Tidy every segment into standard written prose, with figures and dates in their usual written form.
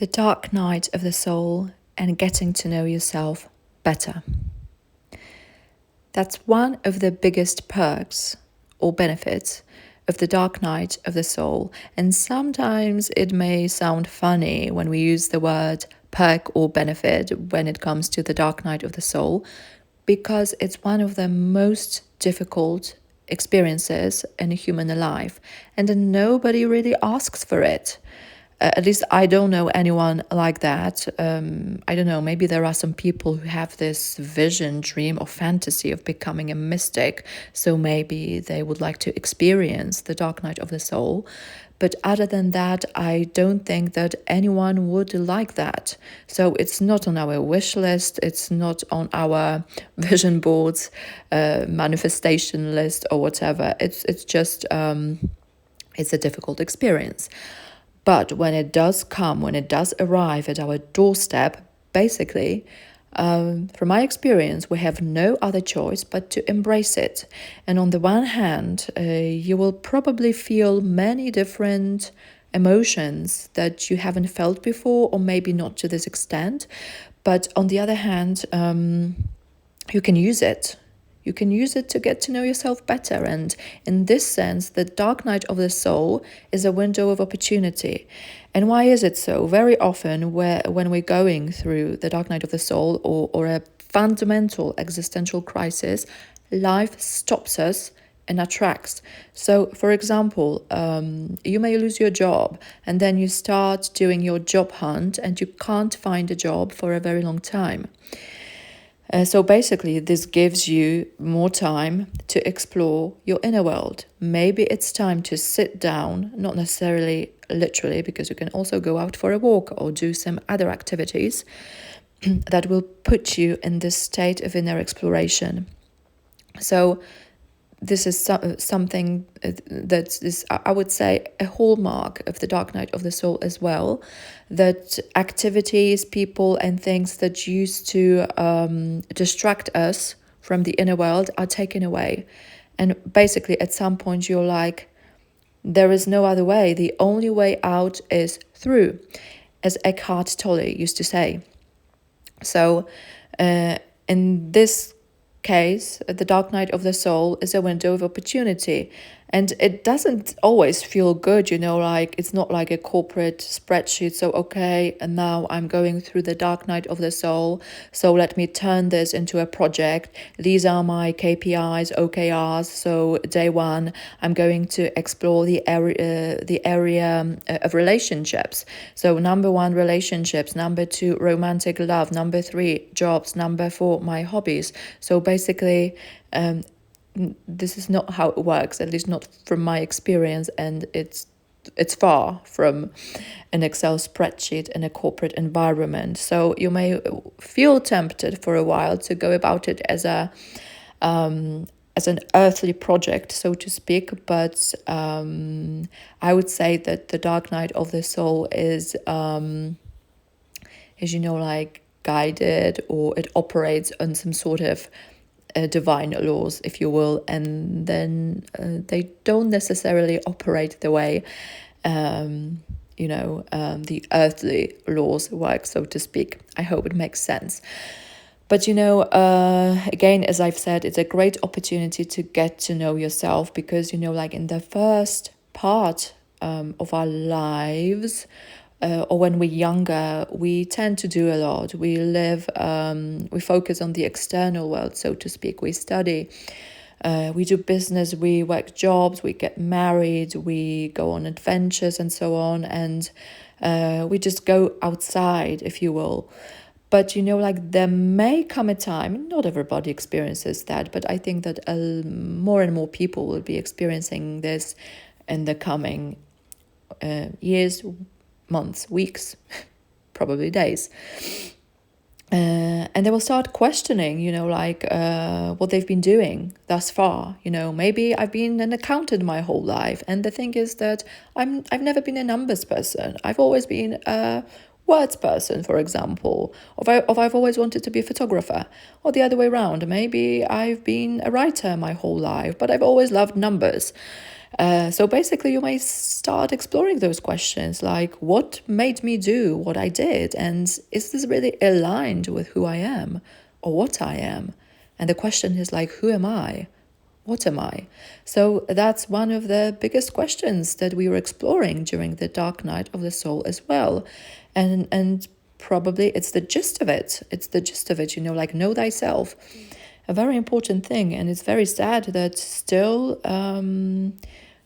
The dark night of the soul and getting to know yourself better. That's one of the biggest perks or benefits of the dark night of the soul. And sometimes it may sound funny when we use the word perk or benefit when it comes to the dark night of the soul, because it's one of the most difficult experiences in a human life, and nobody really asks for it. At least I don't know anyone like that. I don't know, maybe there are some people who have this vision, dream, or fantasy of becoming a mystic. So maybe they would like to experience the dark night of the soul. But other than that, I don't think that anyone would like that. So it's not on our wish list, it's not on our vision boards, manifestation list, or whatever. It's just, it's a difficult experience. But when it does come, when it does arrive at our doorstep, basically, from my experience, we have no other choice but to embrace it. And on the one hand, you will probably feel many different emotions that you haven't felt before, or maybe not to this extent. But on the other hand, you can use it. You can use it to get to know yourself better. And in this sense, the dark night of the soul is a window of opportunity. And why is it so? Very often, when we're going through the dark night of the soul or a fundamental existential crisis, life stops us in our tracks. So, for example, you may lose your job and then you start doing your job hunt and you can't find a job for a very long time. So basically, this gives you more time to explore your inner world. Maybe it's time to sit down, not necessarily literally, because you can also go out for a walk or do some other activities that will put you in this state of inner exploration. So this is something that is, I would say, a hallmark of the dark night of the soul as well, that activities, people, and things that used to distract us from the inner world are taken away. And basically, at some point, you're like, there is no other way. The only way out is through, as Eckhart Tolle used to say. So in this case, the dark night of the soul is a window of opportunity. And it doesn't always feel good, like it's not like a corporate spreadsheet. So, okay, and now I'm going through the dark night of the soul. So let me turn this into a project. These are my KPIs, OKRs. So day one, I'm going to explore the area of relationships. So number one, relationships. Number two, romantic love. Number three, jobs. Number four, my hobbies. So basically, this is not how it works, at least not from my experience, and it's far from an Excel spreadsheet in a corporate environment. So you may feel tempted for a while to go about it as an earthly project, so to speak, but I would say that the dark night of the soul is like guided, or it operates on some sort of divine laws, if you will, and then they don't necessarily operate the way the earthly laws work, so to speak. I hope it makes sense. But again, as I've said, it's a great opportunity to get to know yourself, because like in the first part of our lives, or when we're younger, we tend to do a lot. We live, we focus on the external world, so to speak. We study, we do business, we work jobs, we get married, we go on adventures and so on. And we just go outside, if you will. But there may come a time, not everybody experiences that, but I think that more and more people will be experiencing this in the coming years, months, weeks, probably days. And they will start questioning, what they've been doing thus far. Maybe I've been an accountant my whole life. And the thing is that I've never been a numbers person. I've always been a words person, for example, or I've always wanted to be a photographer, or the other way around. Maybe I've been a writer my whole life, but I've always loved numbers. So basically, you may start exploring those questions like, what made me do what I did? And is this really aligned with who I am or what I am? And the question is like, who am I? What am I? So that's one of the biggest questions that we were exploring during the dark night of the soul as well. And probably it's the gist of it. It's the gist of it, like know thyself. A very important thing. And it's very sad that still,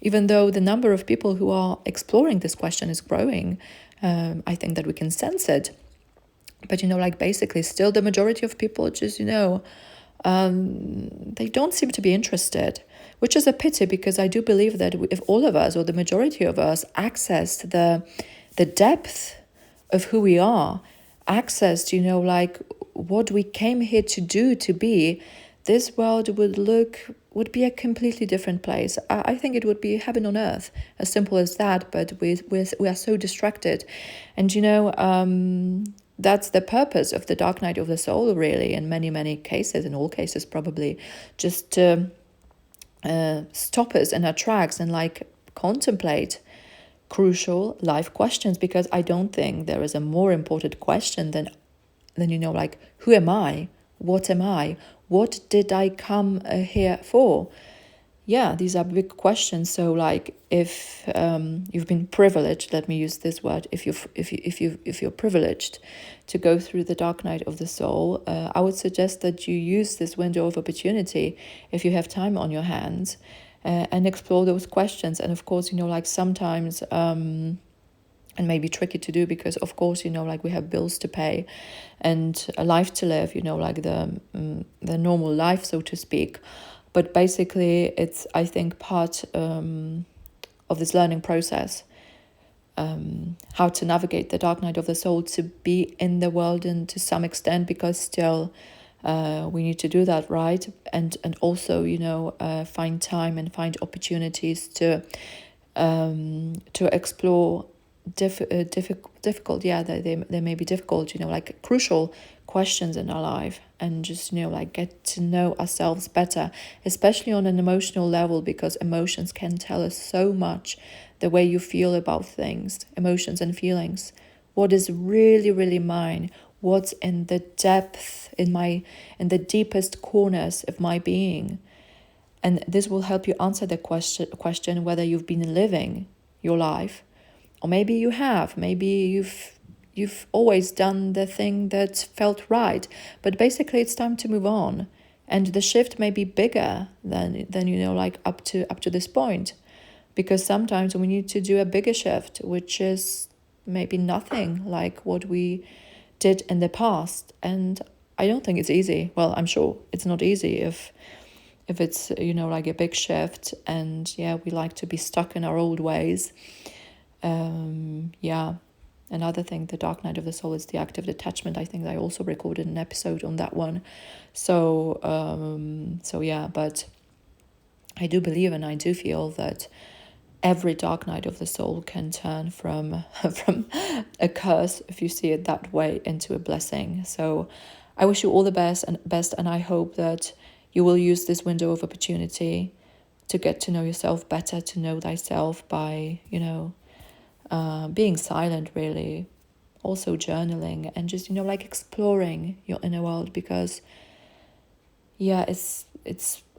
even though the number of people who are exploring this question is growing, I think that we can sense it. But, basically still the majority of people just, they don't seem to be interested, which is a pity, because I do believe that if all of us, or the majority of us, accessed the depth of who we are, accessed, what we came here to do, to be, this world would be a completely different place. I think it would be heaven on earth, as simple as that, but we are so distracted. And, that's the purpose of the dark night of the soul, really, in many, many cases, in all cases probably, just to stop us in our tracks and contemplate crucial life questions, because I don't think there is a more important question than who am I? What am I? What did I come here for? Yeah, these are big questions. So if you've been privileged, let me use this word, if you're privileged to go through the dark night of the soul, I would suggest that you use this window of opportunity, if you have time on your hands, and explore those questions. And of course, sometimes and may be tricky to do, because of course, we have bills to pay and a life to live, the normal life, so to speak. But basically, it's, I think, part of this learning process, how to navigate the dark night of the soul, to be in the world, and to some extent, because still we need to do that, right? And also, find time and find opportunities to explore difficult, they may be difficult, crucial questions in our life, and just get to know ourselves better, especially on an emotional level, because emotions can tell us so much. The way you feel about things, emotions and feelings, what is really, really mine, what's in the depth, in the deepest corners of my being. And this will help you answer the question whether you've been living your life, or maybe you have. Maybe you've always done the thing that felt right. But basically, it's time to move on, and the shift may be bigger than up to this point, because sometimes we need to do a bigger shift, which is maybe nothing like what we did in the past. And I don't think it's easy. Well, I'm sure it's not easy if it's a big shift, and we like to be stuck in our old ways. Another thing, the dark night of the soul, is the active detachment. I think I also recorded an episode on that one. So but I do believe, and I do feel that every dark night of the soul can turn from a curse, if you see it that way, into a blessing. So I wish you all the best, and I hope that you will use this window of opportunity to get to know yourself better, to know thyself by, being silent, really, also journaling, and just, exploring your inner world, because,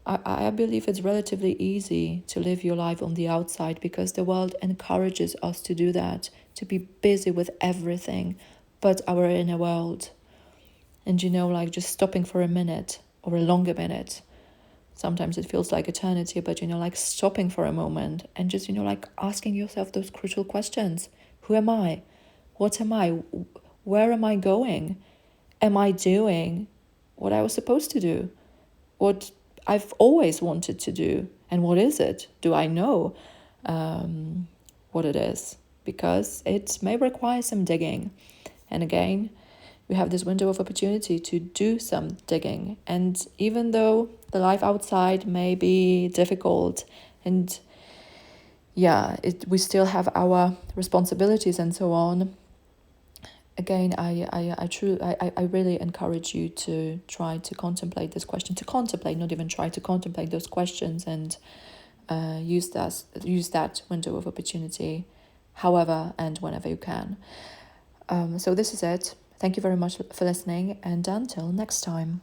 I believe it's relatively easy to live your life on the outside, because the world encourages us to do that, to be busy with everything but our inner world. And, just stopping for a minute or a longer minute. Sometimes it feels like eternity, but, stopping for a moment and just, asking yourself those crucial questions. Who am I? What am I? Where am I going? Am I doing what I was supposed to do? What I've always wanted to do? And what is it? Do I know what it is? Because it may require some digging. And again, we have this window of opportunity to do some digging. And even though the life outside may be difficult, and we still have our responsibilities and so on, again, I really encourage you to try to contemplate this question, to contemplate, not even try to contemplate those questions, and use that window of opportunity however and whenever you can. So this is it. Thank you very much for listening, and until next time.